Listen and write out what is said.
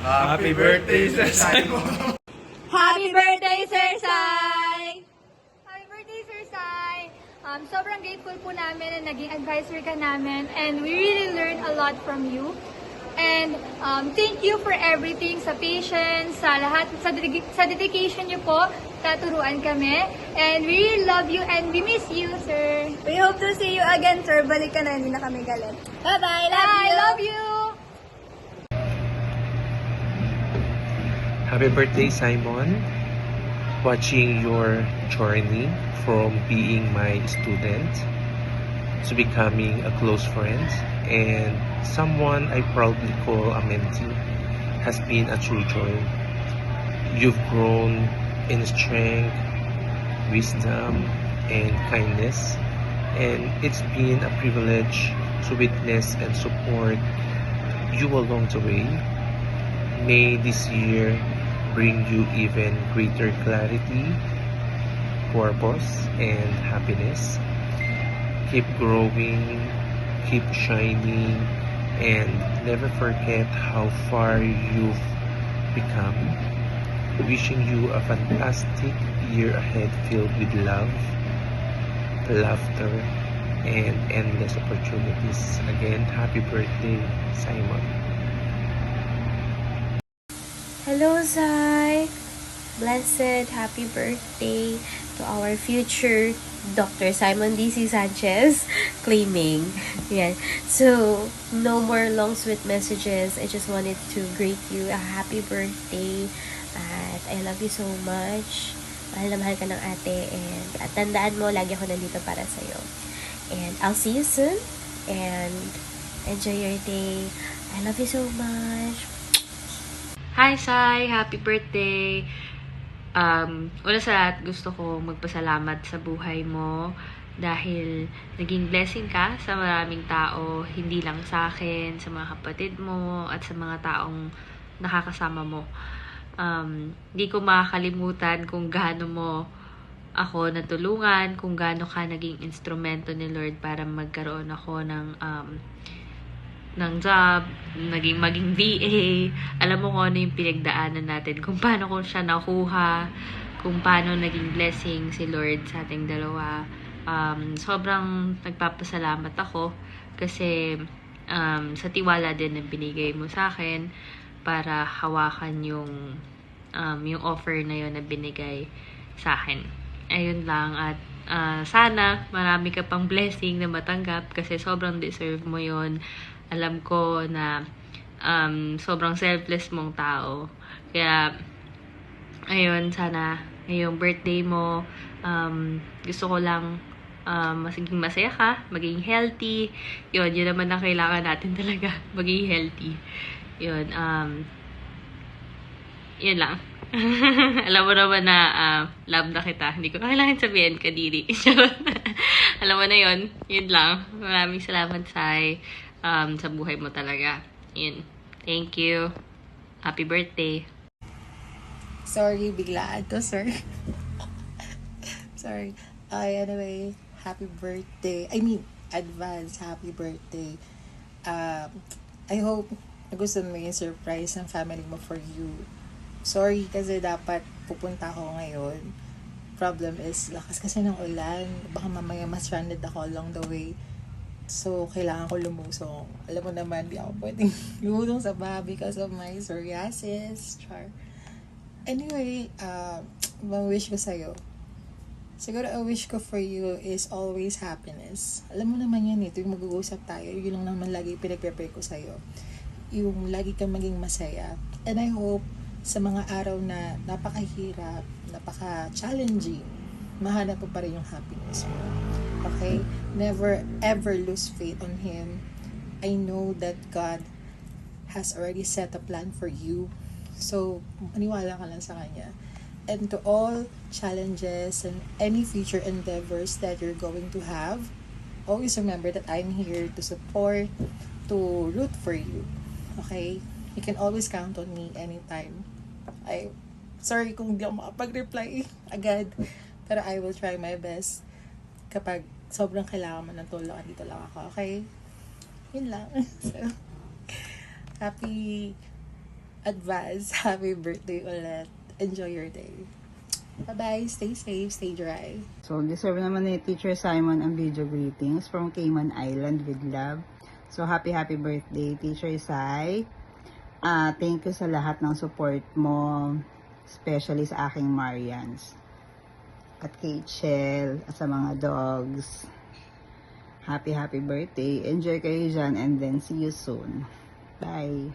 Happy birthday, Sir Simon! Happy birthday, Sir Sai! Happy birthday, Sir Sai! Sobrang grateful po namin na naging advisor ka namin, and we really learned a lot from you. And thank you for everything, sa patience, sa lahat, sa dedication niyo po, taturuan kami. And we really love you and we miss you, sir. We hope to see you again, sir. Balik ka na, hindi na kami galit. Bye-bye! Love you! Happy birthday, Simon. Watching your journey from being my student to becoming a close friend and someone I proudly call a mentee has been a true joy. You've grown in strength, wisdom, and kindness, and it's been a privilege to witness and support you along the way. May this year bring you even greater clarity, purpose, and happiness. Keep growing, keep shining, and never forget how far you've become. Wishing you a fantastic year ahead filled with love, laughter, and endless opportunities. Again, happy birthday, Simon. Hello, Zai! Blessed happy birthday to our future Dr. Simon D.C. Sanchez claiming. Yeah. So, no more long sweet messages. I just wanted to greet you a happy birthday. At I love you so much. Mahal na mahal ka ng ate. And at tandaan mo, lagi ako nandito para sa'yo. And I'll see you soon. And enjoy your day. I love you so much. Hi, Sai! Happy birthday! Una sa lahat, gusto ko magpasalamat sa buhay mo dahil naging blessing ka sa maraming tao, hindi lang sa akin, sa mga kapatid mo, at sa mga taong nakakasama mo. Hindi ko makakalimutan kung gaano mo ako natulungan, kung gaano ka naging instrumento ni Lord para magkaroon ako ng job, maging VA. Alam mo kung ano yung pinagdaanan natin, kung paano ko siya nakuha, kung paano naging blessing si Lord sa ating dalawa. Sobrang nagpapasalamat ako kasi sa tiwala din na binigay mo sa akin para hawakan yung offer na yun na binigay sa akin. Ayun lang, at sana marami ka pang blessing na matanggap kasi sobrang deserve mo yun. Alam ko na sobrang selfless mong tao. Kaya, ayun, sana ngayong birthday mo, gusto ko lang maging masaya ka, maging healthy. Yun naman ang kailangan natin talaga, maging healthy. Yun lang. Alam mo naman na love na kita. Hindi ko kailangan sabihin kadiri. Alam mo na yun. Yun lang. Maraming salamat, Sai. Sa buhay mo talaga. Yun. Thank you. Happy birthday. Sorry, biglaan to, sir. Sorry. Anyway, happy birthday. I mean, advance happy birthday. I hope nagustuhan mo yung surprise ng family mo for you. Sorry kasi dapat pupunta ako ngayon. Problem is, lakas kasi ng ulan. Baka mamaya ma-stranded ako along the way. So, kailangan ko lumusong. Alam mo naman, di ako pwedeng lumusong sa baha because of my psoriasis. Char. Anyway, wish ko sa'yo. Siguro, a wish ko for you is always happiness. Alam mo naman yan eh, tuwing mag-uusap tayo, yun lang naman lagi pinag-prepare ko sa'yo. Yung lagi kang maging masaya. And I hope sa mga araw na napakahirap, napaka-challenging, mahanap mo pa rin yung happiness mo. Okay? Never ever lose faith on Him. I know that God has already set a plan for you. So, maniwala ka lang sa Kanya. And to all challenges and any future endeavors that you're going to have, always remember that I'm here to support, to root for you. Okay? You can always count on me anytime. Sorry kung di ako makapag-reply agad. Pero I will try my best. Kapag sobrang kailangan mo ng tulong, dito lang ako. Okay? Yun lang. So, happy advance happy birthday ulit. Enjoy your day. Bye-bye. Stay safe. Stay dry. So, deserve naman ni Teacher Simon ang video greetings from Cayman Island with love. So, happy birthday, Teacher Sai. Thank you sa lahat ng support mo, especially sa aking Marians. At kay Chel, at sa mga dogs. Happy birthday. Enjoy kayo dyan and then see you soon. Bye.